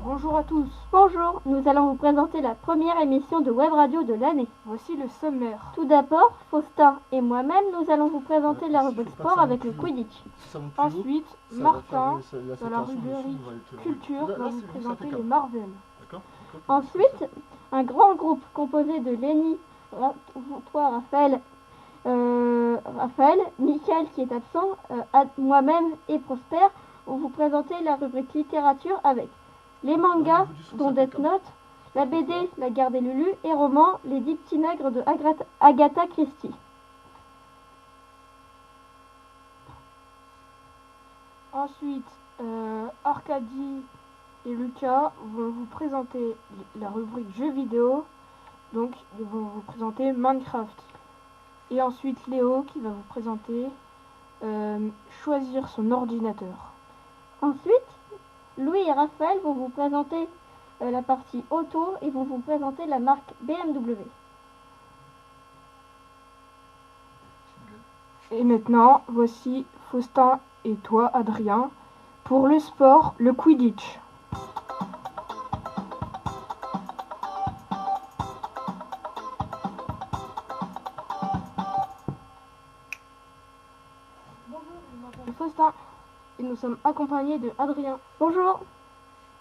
Bonjour à tous. Bonjour, nous allons vous présenter la première émission de web radio de l'année. Voici le sommaire. Tout d'abord, Faustin et moi-même, nous allons vous présenter la rubrique sport avec le Quidditch. Ensuite, Martin, dans la rubrique culture, va vous présenter les Marvel. Ensuite, un grand groupe composé de Lenny, toi Raphaël, Michael qui est absent, moi-même et Prosper vont vous présenter la rubrique littérature avec les mangas, dont Death Note, la BD, La Guerre des Lulu, et romans, Les 10 petits nègres de Agatha Christie. Ensuite, Arcadie et Lucas vont vous présenter la rubrique jeux vidéo, donc ils vont vous présenter Minecraft. Et ensuite Léo qui va vous présenter choisir son ordinateur. Ensuite, Louis et Raphaël vont vous présenter la partie auto et vont vous présenter la marque BMW. Et maintenant, voici Faustin et toi, Adrien, pour le sport, le Quidditch. Bonjour, je m'appelle Faustin et nous sommes accompagnés de Adrien. Bonjour.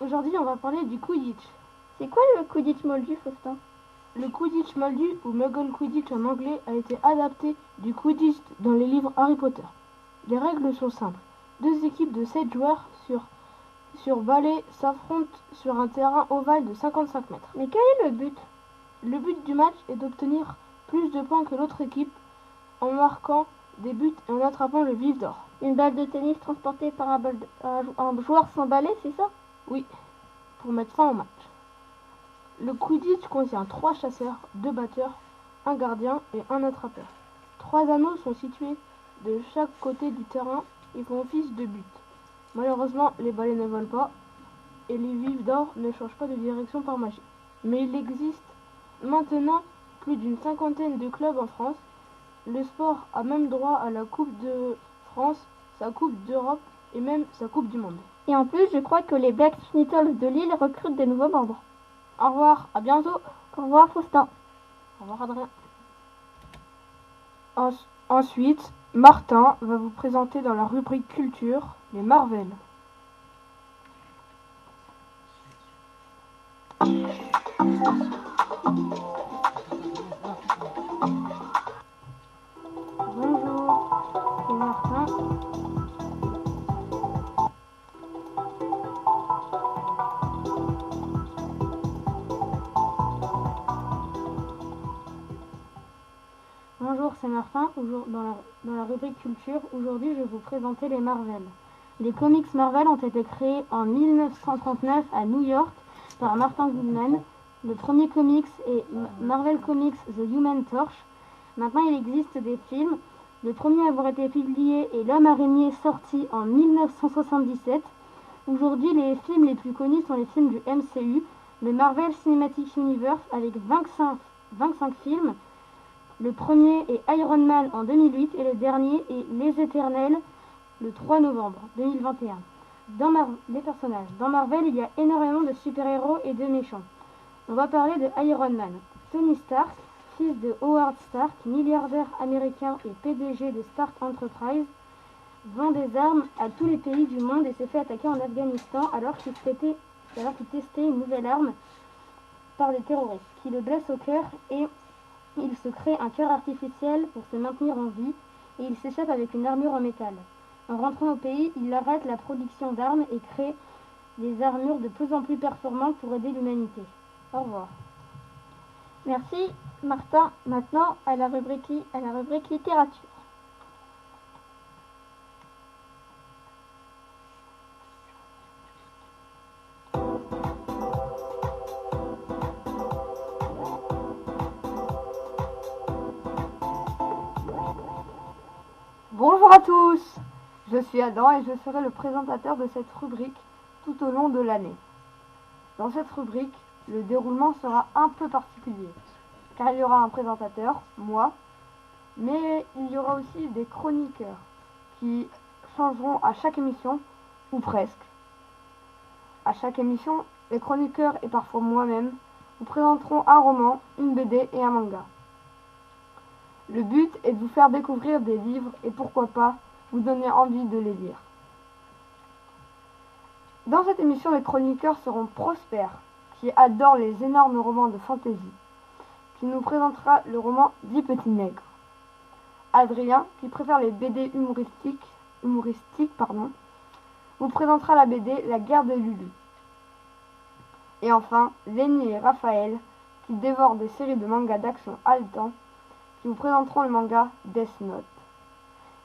Aujourd'hui, on va parler du Quidditch. C'est quoi le Quidditch moldu, Faustin? Le Quidditch moldu, ou Muggle Quidditch en anglais, a été adapté du Quidditch dans les livres Harry Potter. Les règles sont simples. 2 équipes de 7 joueurs sur balai s'affrontent sur un terrain ovale de 55 mètres. Mais quel est le but? Le but du match est d'obtenir plus de points que l'autre équipe en marquant des buts et en attrapant le vif d'or. Une balle de tennis transportée par un joueur sans balai, c'est ça? Oui, pour mettre fin au match. Le Quidditch contient 3 chasseurs, 2 batteurs, un gardien et un attrapeur. 3 anneaux sont situés de chaque côté du terrain et font office de but. Malheureusement, les balais ne volent pas et les vifs d'or ne changent pas de direction par magie. Mais il existe maintenant plus d'une 50aine de clubs en France. Le sport a même droit à la Coupe de France, sa Coupe d'Europe et même sa Coupe du Monde. Et en plus, je crois que les Black Beatles de Lille recrutent des nouveaux membres. Au revoir, à bientôt. Au revoir, Faustin. Au revoir, Adrien. Ensuite, Martin va vous présenter dans la rubrique culture les Marvel. Bonjour, c'est Martin. Bonjour, c'est Martin. Dans la rubrique culture, aujourd'hui je vais vous présenter les Marvel. Les comics Marvel ont été créés en 1939 à New York par Martin Goodman. Le premier comics est Marvel Comics The Human Torch. Maintenant il existe des films. Le premier à avoir été publié est L'Homme Araignée, sorti en 1977. Aujourd'hui les films les plus connus sont les films du MCU, le Marvel Cinematic Universe avec 25 films. Le premier est Iron Man en 2008 et le dernier est Les Éternels le 3 novembre 2021. Les personnages. Dans Marvel, il y a énormément de super-héros et de méchants. On va parler de Iron Man. Tony Stark, fils de Howard Stark, milliardaire américain et PDG de Stark Enterprise, vend des armes à tous les pays du monde et s'est fait attaquer en Afghanistan alors qu'il testait une nouvelle arme par des terroristes qui le blessent au cœur et il se crée un cœur artificiel pour se maintenir en vie et il s'échappe avec une armure en métal. En rentrant au pays, il arrête la production d'armes et crée des armures de plus en plus performantes pour aider l'humanité. Au revoir. Merci Martin. Maintenant à la rubrique littérature. Bonjour à tous, je suis Adam et je serai le présentateur de cette rubrique tout au long de l'année. Dans cette rubrique, le déroulement sera un peu particulier, car il y aura un présentateur, moi, Mais il y aura aussi des chroniqueurs qui changeront à chaque émission, ou presque. À chaque émission, les chroniqueurs et parfois moi-même vous présenterons un roman, une BD et un manga. Le but est de vous faire découvrir des livres et pourquoi pas vous donner envie de les lire. Dans cette émission, les chroniqueurs seront Prosper, qui adore les énormes romans de fantasy, qui nous présentera le roman 10 petits nègres. Adrien, qui préfère les BD humoristiques, vous présentera la BD La guerre de Lulu. Et enfin, Lenny et Raphaël, qui dévorent des séries de mangas d'action haletants, qui vous présenteront le manga Death Note.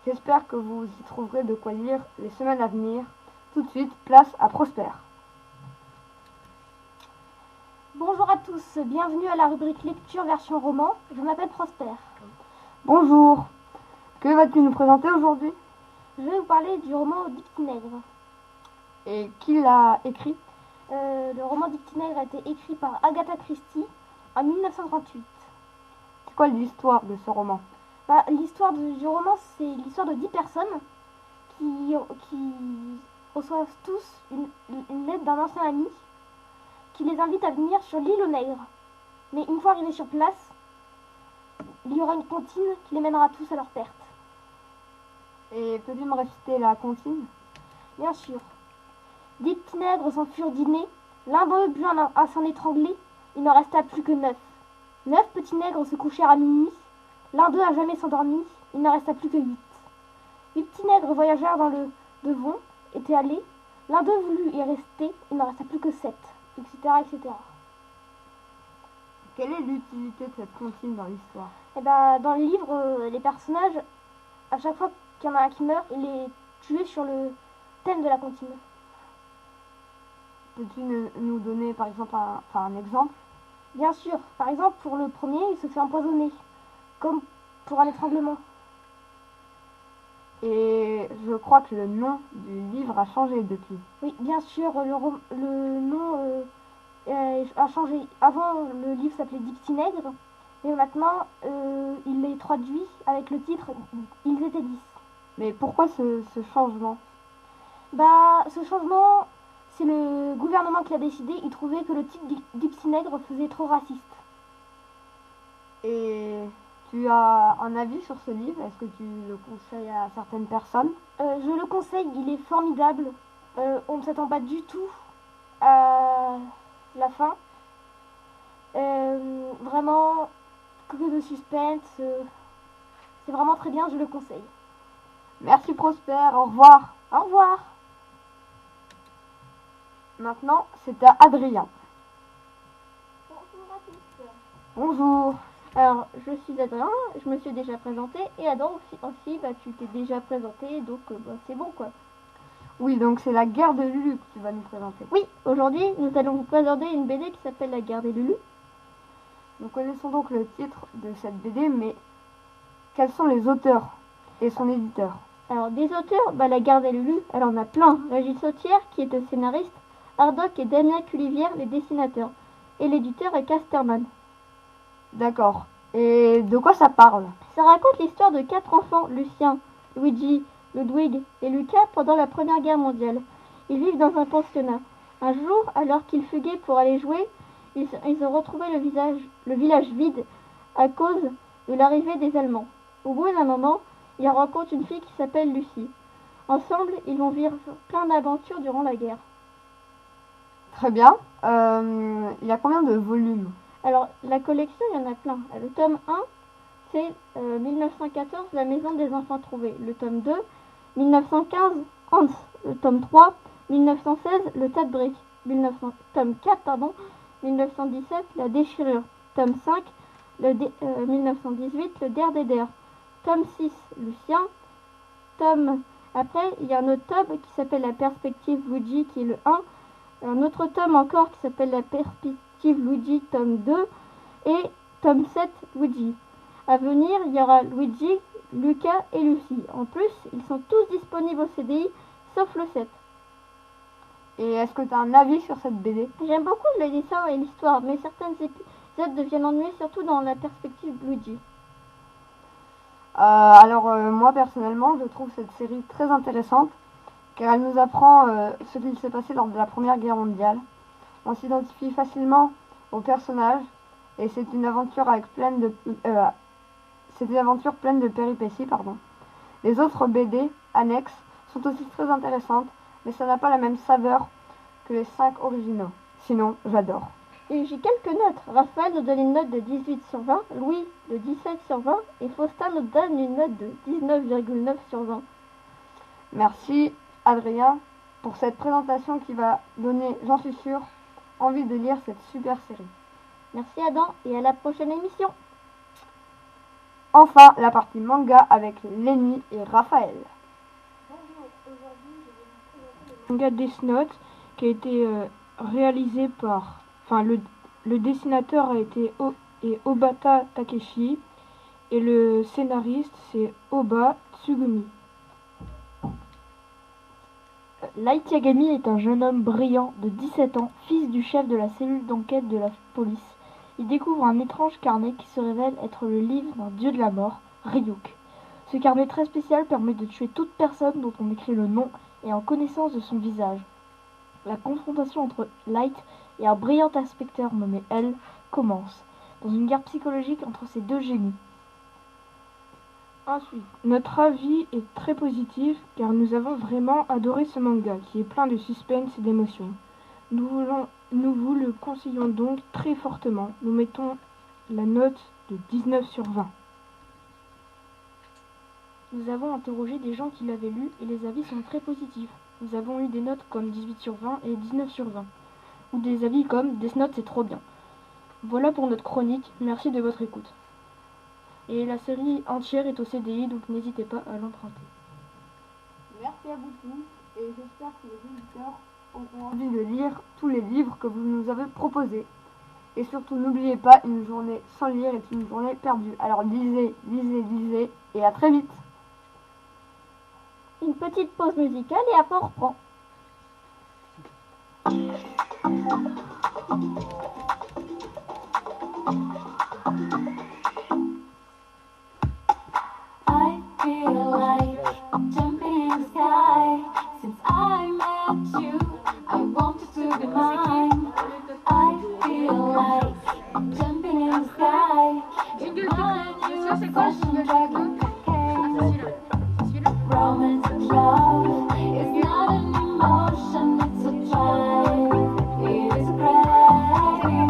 J'espère que vous y trouverez de quoi lire les semaines à venir. Tout de suite, place à Prosper. Bonjour à tous, bienvenue à la rubrique lecture version roman. Je m'appelle Prosper. Bonjour. Que vas-tu nous présenter aujourd'hui? Je vais vous parler du roman 10 petits nègres. Et qui l'a écrit? Le roman 10 petits nègres a été écrit par Agatha Christie en 1938. C'est quoi l'histoire de ce roman? L'histoire du roman, c'est l'histoire de 10 personnes qui reçoivent tous une lettre d'un ancien ami qui les invite à venir sur l'île aux nègres. Mais une fois arrivés sur place, il y aura une comptine qui les mènera tous à leur perte. Et peux-tu me réciter la comptine? Bien sûr. 10 petits nègres s'enfuirent dîner. L'un d'eux but à s'en étrangler. Il ne resta plus que 9. 9 petits nègres se couchèrent à minuit. L'un d'eux à jamais s'endormi. Il ne resta plus que 8. 8 petits nègres voyagèrent dans le devon, étaient allés. L'un d'eux voulut y rester. Il ne resta plus que 7, etc., etc. Quelle est l'utilité de cette comptine dans l'histoire? Dans le livre, les personnages, à chaque fois qu'il y en a un qui meurt, il est tué sur le thème de la comptine. Peux-tu nous donner par exemple un exemple? Bien sûr. Par exemple, pour le premier, il se fait empoisonner, comme pour un étranglement. Et je crois que le nom du livre a changé depuis. Oui, bien sûr, le nom a changé. Avant, le livre s'appelait 10 petits nègres, mais maintenant, il est traduit avec le titre Ils étaient 10. Mais pourquoi ce changement? Ce changement, c'est le gouvernement qui l'a décidé. Il trouvait que le titre 10 petits nègres faisait trop raciste. Et tu as un avis sur ce livre? Est-ce que tu le conseilles à certaines personnes? Je le conseille, il est formidable. On ne s'attend pas du tout à la fin. Vraiment, que de suspense. C'est vraiment très bien, je le conseille. Merci Prosper, au revoir. Au revoir. Maintenant, c'est à Adrien. Bonjour à tous. Bonjour. Alors, je suis Adrien, je me suis déjà présenté, et Adam aussi tu t'es déjà présenté, donc c'est bon quoi. Oui, donc c'est la guerre de Lulu que tu vas nous présenter. Oui, aujourd'hui, nous allons vous présenter une BD qui s'appelle La guerre des Lulu. Nous connaissons donc le titre de cette BD, mais quels sont les auteurs et son éditeur? Alors, des auteurs, La guerre des Lulu, elle en a plein. Régis Sautière, qui est le scénariste, Hardock et Damien Culivière, les dessinateurs, et l'éditeur est Casterman. D'accord. Et de quoi ça parle? Ça raconte l'histoire de 4 enfants, Lucien, Luigi, Ludwig et Lucas, pendant la Première Guerre mondiale. Ils vivent dans un pensionnat. Un jour, alors qu'ils fuguaient pour aller jouer, ils ont retrouvé le village vide à cause de l'arrivée des Allemands. Au bout d'un moment, ils rencontrent une fille qui s'appelle Lucie. Ensemble, ils vont vivre plein d'aventures durant la guerre. Très bien. Il y a combien de volumes? Alors, la collection, il y en a plein. Le tome 1, c'est 1914, La maison des enfants trouvés. Le tome 2, 1915, Hans. Le tome 3, 1916, Le tas de briques. Tome 4, 1917, La déchirure. Tome 5, 1918, Le der des der. Tome 6, Lucien. Après, il y a un autre tome qui s'appelle La perspective Luigi, qui est le 1. Un autre tome encore qui s'appelle La perspective Luigi, tome 2, et tome 7, Luigi. À venir, il y aura Luigi, Lucas et Lucie. En plus, ils sont tous disponibles au CDI, sauf le 7. Et est-ce que tu as un avis sur cette BD? J'aime beaucoup le dessin et l'histoire, mais certains épisodes deviennent ennuyeux, surtout dans la perspective Luigi. Moi personnellement, je trouve cette série très intéressante car elle nous apprend ce qu'il s'est passé lors de la Première Guerre mondiale. On s'identifie facilement aux personnages et c'est une aventure pleine de péripéties, pardon. Les autres BD annexes sont aussi très intéressantes, mais ça n'a pas la même saveur que les 5 originaux. Sinon, j'adore. Et j'ai quelques notes. Raphaël nous donne une note de 18 sur 20, Louis de 17 sur 20 et Faustin nous donne une note de 19,9 sur 20. Merci Adrien pour cette présentation qui va donner, j'en suis sûre, envie de lire cette super série. Merci Adam et à la prochaine émission. Enfin, la partie manga avec Lenny et Raphaël. Bonjour, aujourd'hui je vais vous présenter le manga Death Note qui a été réalisé par... Enfin, le dessinateur a été Obata Takeshi et le scénariste c'est Oba Tsugumi. Light Yagami est un jeune homme brillant de 17 ans, fils du chef de la cellule d'enquête de la police. Il découvre un étrange carnet qui se révèle être le livre d'un dieu de la mort, Ryuk. Ce carnet très spécial permet de tuer toute personne dont on écrit le nom et en connaissance de son visage. La confrontation entre Light et un brillant inspecteur nommé L commence, dans une guerre psychologique entre ces deux génies. Ensuite, notre avis est très positif car nous avons vraiment adoré ce manga qui est plein de suspense et d'émotions. Nous vous le conseillons donc très fortement. Nous mettons la note de 19 sur 20. Nous avons interrogé des gens qui l'avaient lu et les avis sont très positifs. Nous avons eu des notes comme 18 sur 20 et 19 sur 20. Ou des avis comme Death Note c'est trop bien. Voilà pour notre chronique, merci de votre écoute. Et la série entière est au CDI donc n'hésitez pas à l'emprunter. Merci à vous tous et j'espère que les auditeurs auront envie de lire tous les livres que vous nous avez proposés. Et surtout n'oubliez pas, une journée sans lire est une journée perdue. Alors lisez, lisez, lisez et à très vite. Une petite pause musicale et après on reprend. I feel like jumping in the sky. Since I met you, I wanted to be mine. I feel like jumping in the sky. If my new fashion dragon came. Romantic love is not an emotion, it's a drive. It is a craving.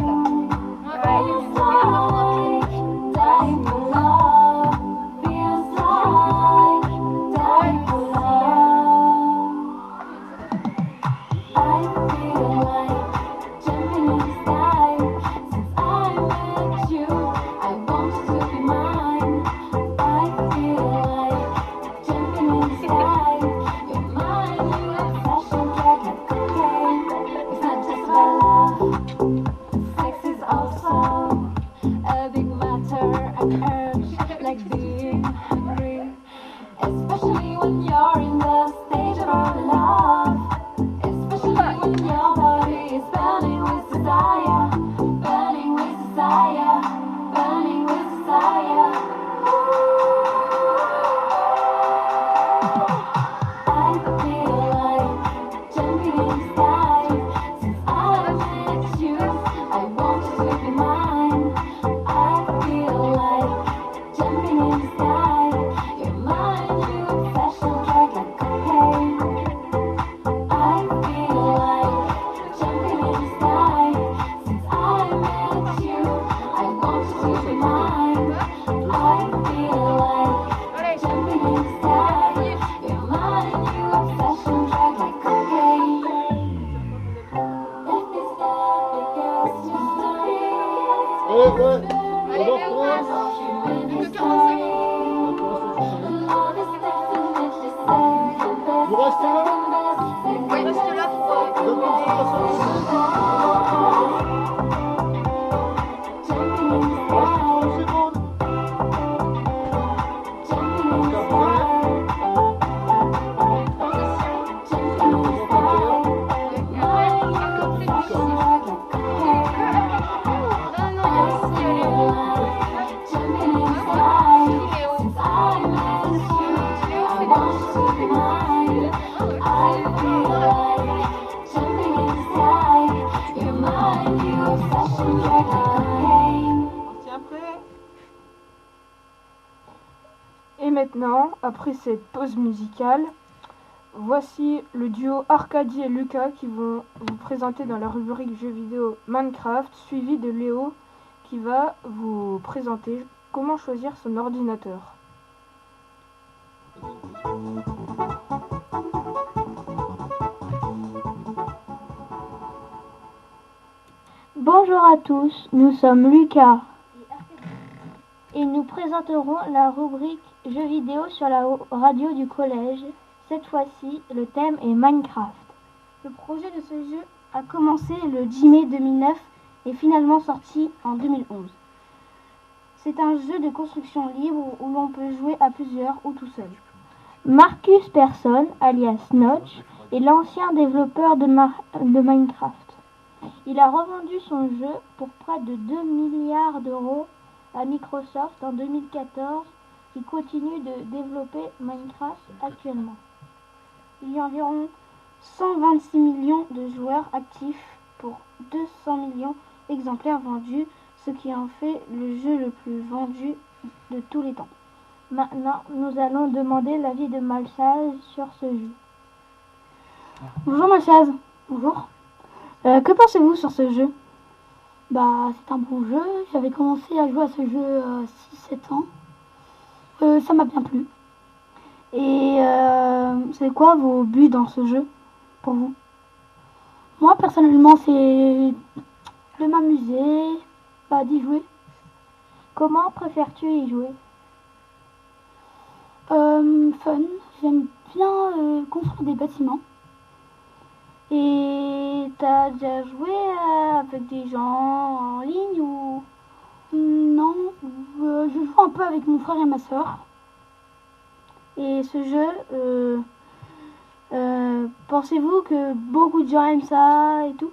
Et maintenant, après cette pause musicale, voici le duo Arcadie et Lucas qui vont vous présenter dans la rubrique jeux vidéo Minecraft, suivi de Léo qui va vous présenter comment choisir son ordinateur. Bonjour à tous, nous sommes Lucas et nous présenterons la rubrique jeux vidéo sur la radio du collège. Cette fois-ci, le thème est Minecraft. Le projet de ce jeu a commencé le 10 mai 2009 et finalement sorti en 2011. C'est un jeu de construction libre où l'on peut jouer à plusieurs ou tout seul. Marcus Persson, alias Notch, est l'ancien développeur de Minecraft. Il a revendu son jeu pour près de 2 milliards d'euros à Microsoft en 2014, qui continue de développer Minecraft actuellement. Il y a environ 126 millions de joueurs actifs pour 200 millions d'exemplaires vendus, ce qui en fait le jeu le plus vendu de tous les temps. Maintenant, nous allons demander l'avis de Malchaz sur ce jeu. Bonjour Malchaz. Bonjour. Que pensez-vous sur ce jeu? C'est un bon jeu. J'avais commencé à jouer à ce jeu à 6-7 ans. Ça m'a bien plu. Et c'est quoi vos buts dans ce jeu pour vous? Moi, personnellement, c'est de m'amuser, d'y jouer. Comment préfères-tu y jouer? Fun. J'aime bien construire des bâtiments. Et t'as déjà joué avec des gens en ligne ou? Non, je joue un peu avec mon frère et ma soeur. Et ce jeu, pensez-vous que beaucoup de gens aiment ça et tout?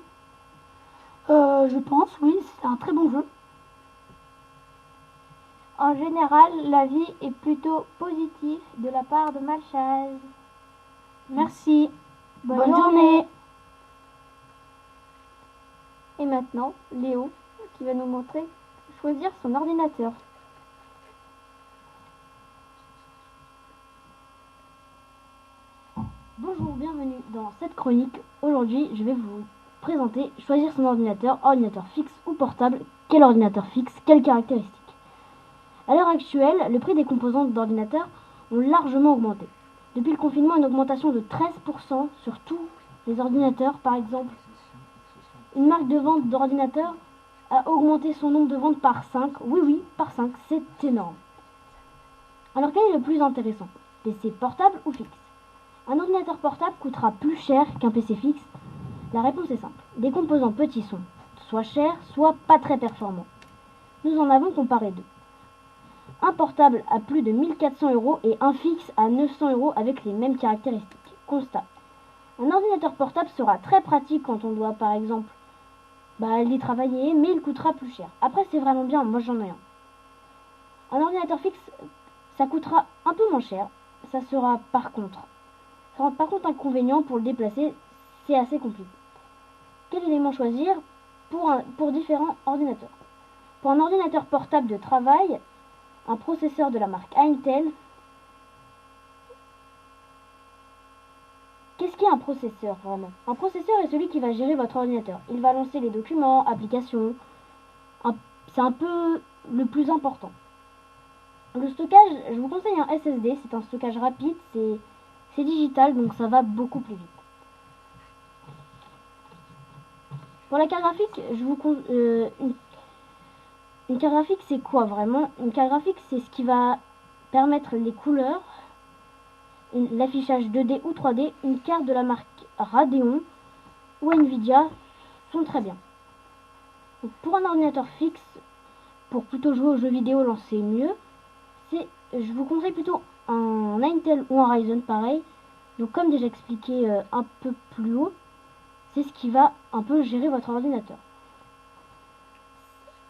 Je pense, oui, c'est un très bon jeu. En général, l'avis est plutôt positif de la part de Malchaz. Merci. Bonne journée. Et maintenant, Léo qui va nous montrer choisir son ordinateur. Bonjour, bienvenue dans cette chronique. Aujourd'hui, je vais vous présenter choisir son ordinateur fixe ou portable. Quel ordinateur fixe? Quelles caractéristiques? À l'heure actuelle, le prix des composantes d'ordinateurs ont largement augmenté. Depuis le confinement, une augmentation de 13% sur tous les ordinateurs. Par exemple, une marque de vente d'ordinateurs a augmenté son nombre de ventes par 5. Oui, par 5, c'est énorme. Alors quel est le plus intéressant? PC portable ou fixe? Un ordinateur portable coûtera plus cher qu'un PC fixe. La réponse est simple. Des composants petits sont soit chers, soit pas très performants. Nous en avons comparé deux. Un portable à plus de 1400 € et un fixe à 900 € avec les mêmes caractéristiques. Constat. Un ordinateur portable sera très pratique quand on doit par exemple aller travailler, mais il coûtera plus cher. Après, c'est vraiment bien, moi j'en ai un. Un ordinateur fixe, ça coûtera un peu moins cher. Ça sera par contre inconvénient pour le déplacer, c'est assez compliqué. Quel élément choisir pour différents ordinateurs? Pour un ordinateur portable de travail, un processeur de la marque Intel. Qu'est-ce qu'est un processeur vraiment? Un processeur est celui qui va gérer votre ordinateur. Il va lancer les documents, applications. C'est un peu le plus important. Le stockage, je vous conseille un SSD. C'est un stockage rapide, c'est digital, donc ça va beaucoup plus vite. Pour la carte graphique, une carte graphique, c'est quoi vraiment? Une carte graphique, c'est ce qui va permettre les couleurs, l'affichage 2D ou 3D. Une carte de la marque Radeon ou Nvidia sont très bien. Donc, pour un ordinateur fixe, pour plutôt jouer aux jeux vidéo, lancer mieux, je vous conseille plutôt un Intel ou un Ryzen pareil. Donc comme déjà expliqué un peu plus haut, c'est ce qui va un peu gérer votre ordinateur.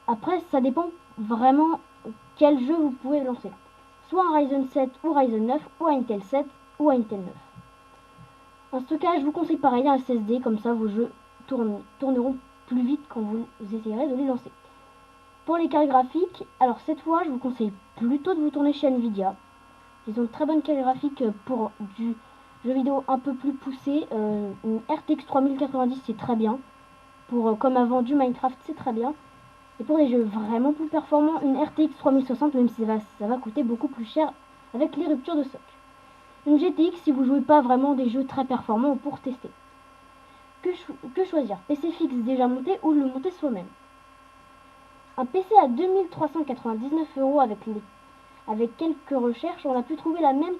Après, ça dépend vraiment quel jeu vous pouvez lancer. Soit un Ryzen 7 ou Ryzen 9, ou un Intel 7 ou un Intel 9. Un stockage, je vous conseille pareil, un SSD, comme ça vos jeux tourneront plus vite quand vous essayerez de les lancer. Pour les cartes graphiques, alors cette fois, je vous conseille plutôt de vous tourner chez Nvidia. Ils ont une très bonne carte graphique pour du jeu vidéo un peu plus poussé. Une RTX 3090 c'est très bien. Pour comme avant du Minecraft c'est très bien. Et pour des jeux vraiment plus performants, une RTX 3060 même si ça va coûter beaucoup plus cher avec les ruptures de stock. Une GTX si vous jouez pas vraiment des jeux très performants ou pour tester. Que choisir? PC fixe déjà monté ou le monter soi-même? Un PC à 2399 € avec quelques recherches, on a pu trouver la même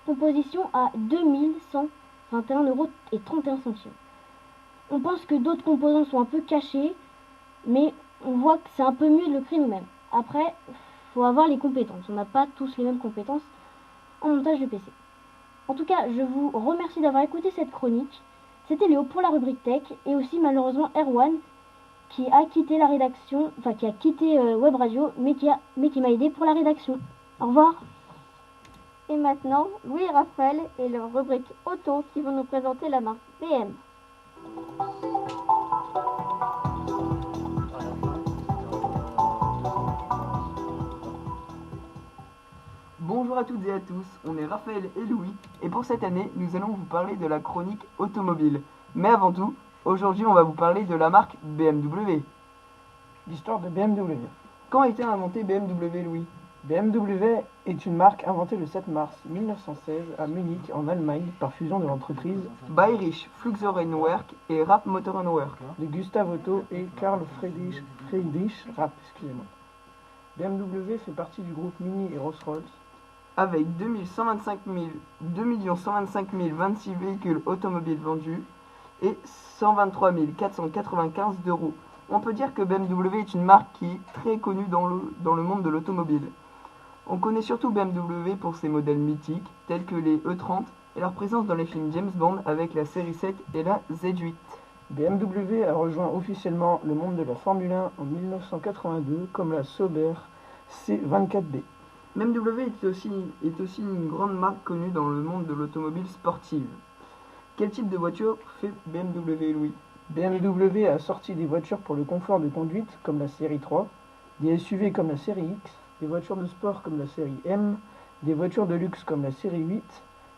composition à 2121,31 €. On pense que d'autres composants sont un peu cachés, mais on voit que c'est un peu mieux de le créer nous-mêmes. Après, faut avoir les compétences. On n'a pas tous les mêmes compétences en montage de PC. En tout cas, je vous remercie d'avoir écouté cette chronique. C'était Léo pour la rubrique Tech et aussi malheureusement Erwan qui a quitté la rédaction, enfin qui a quitté Web Radio, mais qui m'a aidé pour la rédaction. Au revoir. Et maintenant, Louis et Raphaël et leur rubrique auto qui vont nous présenter la marque BM. Bonjour à toutes et à tous, on est Raphaël et Louis et pour cette année nous allons vous parler de la chronique automobile. Mais avant tout, aujourd'hui on va vous parler de la marque BMW. L'histoire de BMW. Quand a été inventée BMW, Louis? BMW est une marque inventée le 7 mars 1916 à Munich en Allemagne par fusion de l'entreprise Bayerische Flugzeugenwerk et Rapp Motorenwerk de Gustav Otto et Carl Friedrich Rapp. BMW fait partie du groupe Mini et Rolls-Royce avec 2 125 026 véhicules automobiles vendus et 123 495 d'euros. On peut dire que BMW est une marque qui est très connue dans le monde de l'automobile. On connaît surtout BMW pour ses modèles mythiques tels que les E30 et leur présence dans les films James Bond avec la série 7 et la Z8. BMW a rejoint officiellement le monde de la Formule 1 en 1982 comme la Sauber C24B. BMW est aussi une grande marque connue dans le monde de l'automobile sportive. Quel type de voiture fait BMW, Louis? BMW a sorti des voitures pour le confort de conduite comme la série 3, des SUV comme la série X, des voitures de sport comme la série M, des voitures de luxe comme la série 8,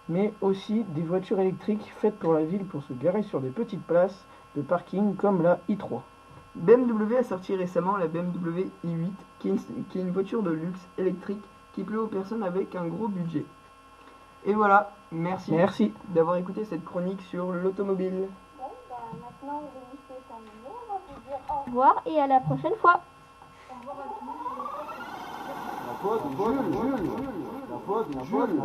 mais aussi des voitures électriques faites pour la ville pour se garer sur des petites places de parking comme la i3. BMW a sorti récemment la BMW i8 qui est une voiture de luxe électrique qui plaît aux personnes avec un gros budget. Et voilà, merci. D'avoir écouté cette chronique sur l'automobile. Maintenant, l'émission est terminée. On va vous dire au revoir et à la prochaine fois. La faute, Jules.